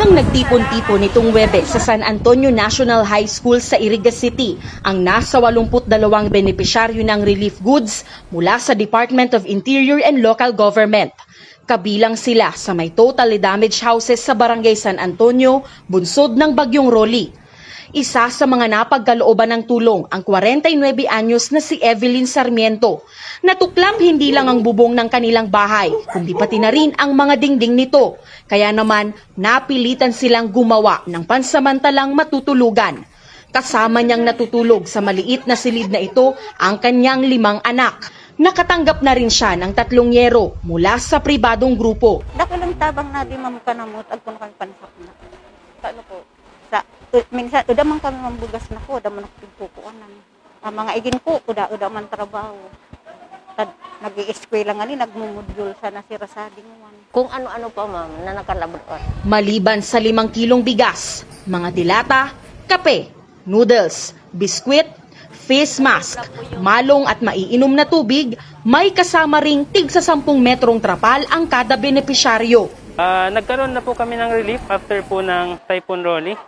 Habang nagtipon-tipon nitong Webes sa San Antonio National High School sa Iriga City, ang nasa 82 benepisyaryo ng relief goods mula sa Department of Interior and Local Government. Kabilang sila sa may totally damaged houses sa Barangay San Antonio, bunsod ng Bagyong Rolly. Isa sa mga napagkalooban ng tulong ang 49 anyos na si Evelyn Sarmiento. Natuklam hindi lang ang bubong ng kanilang bahay, kundi pati na rin ang mga dingding nito. Kaya naman, napilitan silang gumawa ng pansamantalang matutulugan. Kasama niyang natutulog sa maliit na silid na ito ang kanyang 5 anak. Nakatanggap na rin siya ng 3 yero mula sa pribadong grupo. Dako lang tabang na di mamukanamot ag kuno kami pansak na. Ano po? Sa minsan uda man kami mambugas na ko, uda man pigkukuanan. Ang mga igin ko uda man trabaho. Tad nag-i-eskwela nga ni nagmumudul sa nasirasading wan. Kung ano-ano pa ma'am na nakalabot. Maliban sa 5 kilong bigas, mga dilata, kape, noodles, biskwit, face mask, malong at maiinom na tubig, may kasama ring tig sa 10 metrong trapal ang kada benepisyaryo. Nagkaroon na po kami ng relief after po ng Typhoon Rolly.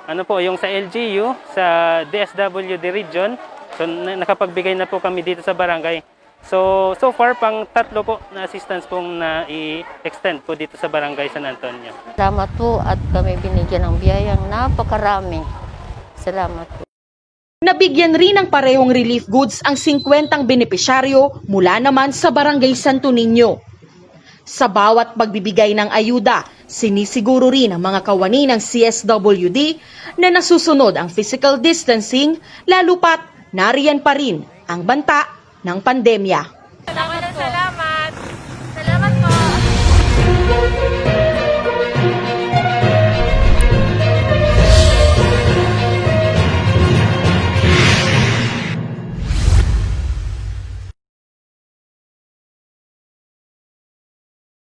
Ano po, yung sa LGU, sa DSWD region, so nakapagbigay na po kami dito sa barangay. So far, pang 3 po na assistance pong na-extend po dito sa barangay San Antonio. Salamat po at kami binigyan ng biyayang napakarami. Salamat po. Nabigyan rin ng parehong relief goods ang 50 benepisyaryo mula naman sa Barangay Santo Niño. Sa bawat pagbibigay ng ayuda, sinisiguro rin ang mga kawani ng CSWD na nasusunod ang physical distancing, lalo pat nariyan pa rin ang banta ng pandemya.